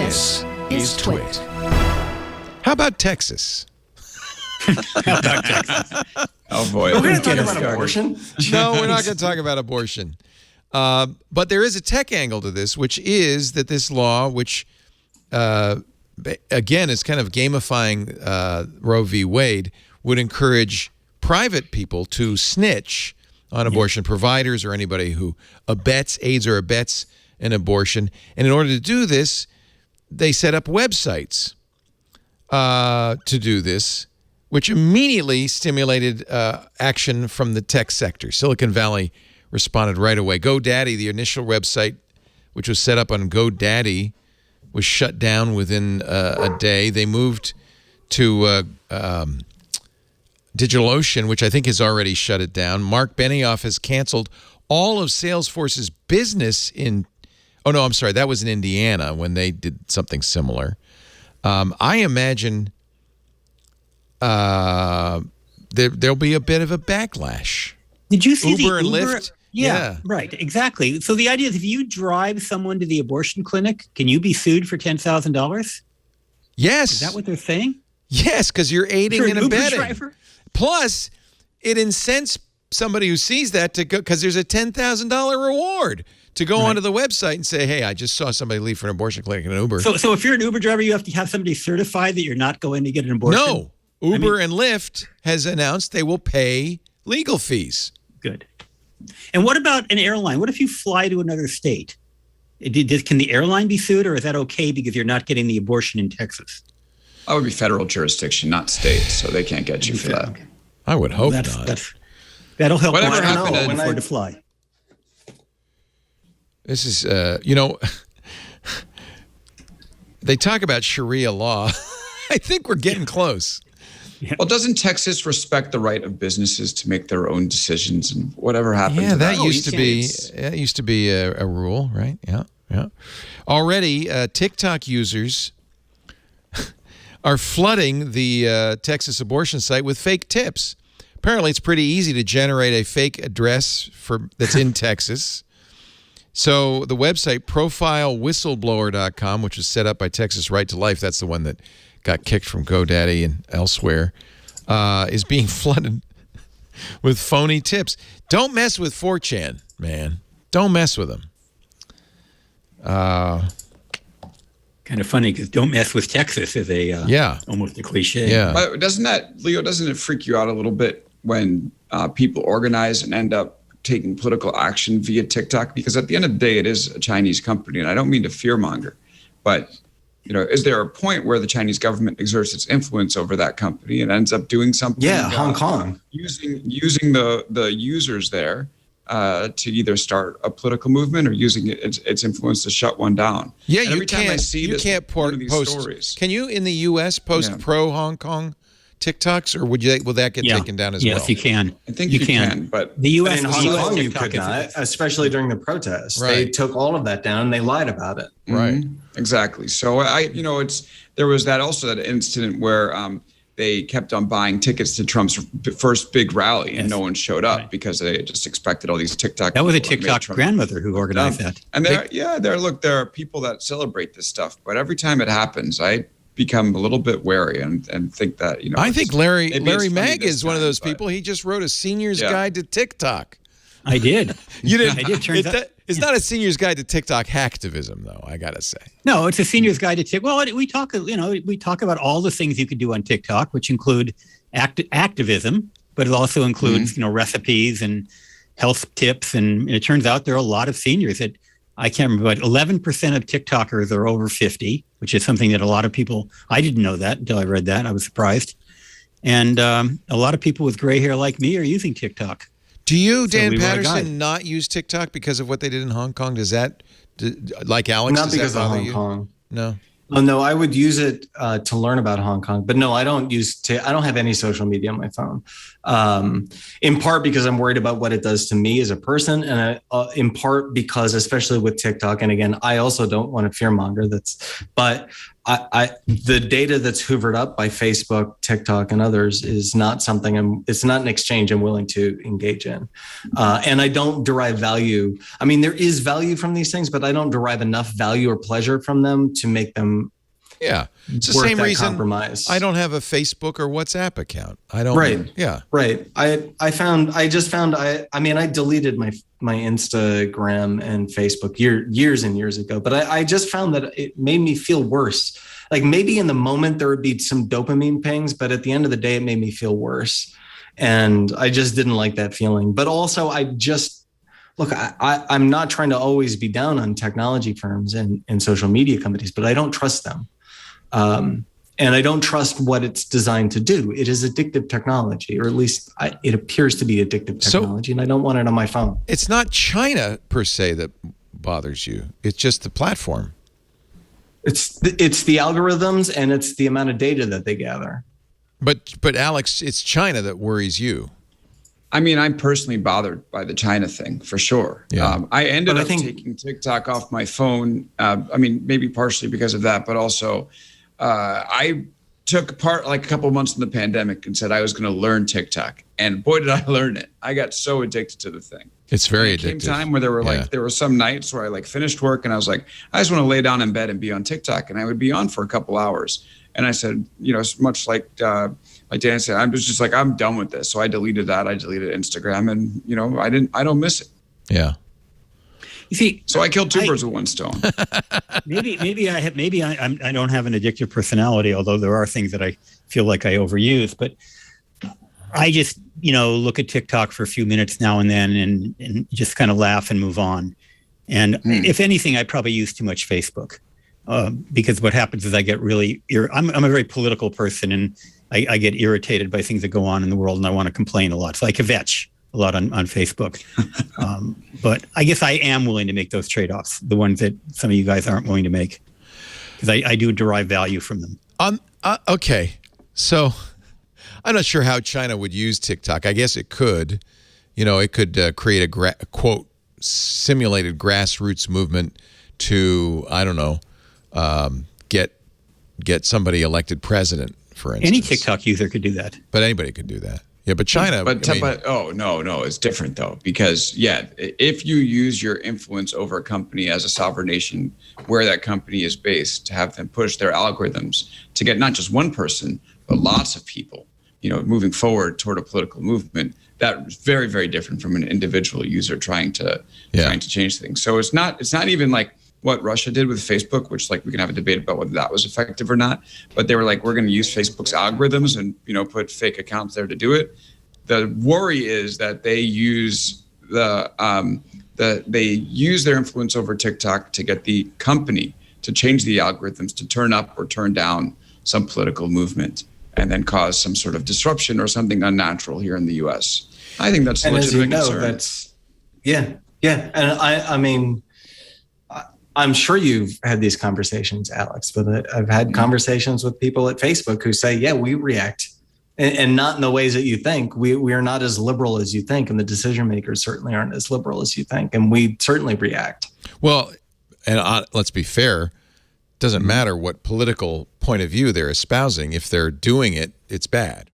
This is Twit. How about Texas? How about Texas? Oh, boy. We're going to talk about abortion? No, we're not going to talk about abortion. But there is a tech angle to this, which is that this law, which, again, is kind of gamifying Roe v. Wade, would encourage private people to snitch on abortion providers or anybody who aids or abets an abortion. And in order to do this, they set up websites to do this, which immediately stimulated action from the tech sector. Silicon Valley responded right away. GoDaddy, the initial website, which was set up on GoDaddy, was shut down within a day. They moved to DigitalOcean, which I think has already shut it down. Mark Benioff has canceled all of Salesforce's business in... Oh, no, I'm sorry. That was in Indiana when they did something similar. I imagine there'll be a bit of a backlash. Did you see Uber the and Uber? Lyft? Yeah, right. Exactly. So the idea is if you drive someone to the abortion clinic, can you be sued for $10,000? Yes. Is that what they're saying? Yes, because you're aiding and Uber abetting. driver? Plus, it incents somebody who sees that to go, because there's a $10,000 reward to go onto the website and say, hey, I just saw somebody leave for an abortion clinic in an Uber. So if you're an Uber driver, you have to have somebody certified that you're not going to get an abortion? No. Uber and Lyft has announced they will pay legal fees. Good. And what about an airline? What if you fly to another state? Can the airline be sued, or is that okay because you're not getting the abortion in Texas? That would be federal jurisdiction, not state, so they can't get you for that. I would hope not. That'll help. Whatever Why happened not afford to fly? This is, they talk about Sharia law. I think we're getting close. Yeah. Well, doesn't Texas respect the right of businesses to make their own decisions and whatever happens? Yeah, that used to be a rule, right? Yeah. Already, TikTok users are flooding the Texas abortion site with fake tips. Apparently, it's pretty easy to generate a fake address that's in Texas. So the website profilewhistleblower.com, which was set up by Texas Right to Life, that's the one that got kicked from GoDaddy and elsewhere, is being flooded with phony tips. Don't mess with 4chan, man. Don't mess with them. Kind of funny because "don't mess with Texas" is almost a cliche. Yeah. But doesn't it freak you out a little bit when people organize and end up taking political action via TikTok? Because at the end of the day, it is a Chinese company, and I don't mean to fearmonger, but is there a point where the Chinese government exerts its influence over that company and ends up doing something? Yeah, Hong Kong. Using the users there to either start a political movement or using its influence to shut one down. Yeah, and every time I see post stories. Can you in the U.S. post pro Hong Kong TikToks, or will that get taken down as well? Yes, you can. I think you can, but the U.S. in Hong Kong you TikTok could not, especially during the protests. Right. They took all of that down and they lied about it. Right. Exactly. So there was that incident where they kept on buying tickets to Trump's first big rally, and no one showed up because they just expected all these TikTok. That was a TikTok grandmother who organized that. And there are people that celebrate this stuff, but every time it happens, I become a little bit wary and think that I think Larry Mag is one of those people. He just wrote a senior's guide to TikTok. I did. You didn't. I did. Turns out. It's not a senior's guide to TikTok hacktivism, though. I gotta say. No, it's a senior's guide to TikTok. Well, we talk about all the things you could do on TikTok, which include activism, but it also includes recipes and health tips. And it turns out there are a lot of seniors that I can't remember, but 11% of TikTokers are over 50, which is something that a lot of people. I didn't know that until I read that. I was surprised. And a lot of people with gray hair like me are using TikTok. Do you, Dan Patterson, not use TikTok because of what they did in Hong Kong? Does that, like Alex, not because of Hong Kong? No. Oh, no, I would use it to learn about Hong Kong, but no, I don't have any social media on my phone. In part because I'm worried about what it does to me as a person, and in part because, especially with TikTok, and again, I also don't want to fearmonger. But the data that's hoovered up by Facebook, TikTok, and others is not something it's not an exchange I'm willing to engage in. And I don't derive value. I mean, there is value from these things, but I don't derive enough value or pleasure from them to make them. Yeah. It's the worth same that reason compromise. I don't have a Facebook or WhatsApp account. I don't. Right. Yeah. Right. I deleted my Instagram and Facebook years and years ago, but I just found that it made me feel worse. Like maybe in the moment there would be some dopamine pings, but at the end of the day, it made me feel worse. And I just didn't like that feeling. But also I'm not trying to always be down on technology firms and social media companies, but I don't trust them. And I don't trust what it's designed to do. It is addictive technology, or at least it appears to be addictive technology, and I don't want it on my phone. It's not China per se that bothers you. It's just the platform. It's the algorithms and it's the amount of data that they gather. But Alex, it's China that worries you. I mean, I'm personally bothered by the China thing for sure. Yeah. I ended up taking TikTok off my phone. I mean, maybe partially because of that, but also I took part like a couple months in the pandemic and said I was going to learn TikTok. And boy, did I learn it. I got so addicted to the thing. It's very addictive. There came time where there were some nights where I finished work and I was like, I just want to lay down in bed and be on TikTok. And I would be on for a couple hours. And I said, much like Dan said, I'm done with this. So I deleted that. I deleted Instagram, and I don't miss it. Yeah. You see, so I killed two birds with one stone. maybe I don't have an addictive personality, although there are things that I feel like I overuse. But I just look at TikTok for a few minutes now and then, and just kind of laugh and move on. And if anything, I probably use too much Facebook. Because what happens is I get really, I'm a very political person, and I get irritated by things that go on in the world, and I want to complain a lot. So I kvetch a lot on Facebook. But I guess I am willing to make those trade-offs, the ones that some of you guys aren't willing to make, because I do derive value from them. Okay. So I'm not sure how China would use TikTok. I guess it could. It could create a quote, simulated grassroots movement to, I don't know, get somebody elected president, for instance. Any TikTok user could do that. But anybody could do that. Yeah, but China. But no, it's different though, because if you use your influence over a company as a sovereign nation, where that company is based, to have them push their algorithms to get not just one person but lots of people, moving forward toward a political movement, that is very, very different from an individual user trying to change things. So it's not even like what Russia did with Facebook, which we can have a debate about whether that was effective or not. But they were like, we're going to use Facebook's algorithms and, put fake accounts there to do it. The worry is that they use they use their influence over TikTok to get the company to change the algorithms to turn up or turn down some political movement and then cause some sort of disruption or something unnatural here in the U.S. I think that's a legitimate concern. And I mean, I'm sure you've had these conversations, Alex, but I've had conversations with people at Facebook who say, yeah, we react, and not in the ways that you think. We are not as liberal as you think, and the decision makers certainly aren't as liberal as you think, and we certainly react. Well, and let's be fair, it doesn't matter what political point of view they're espousing. If they're doing it, it's bad.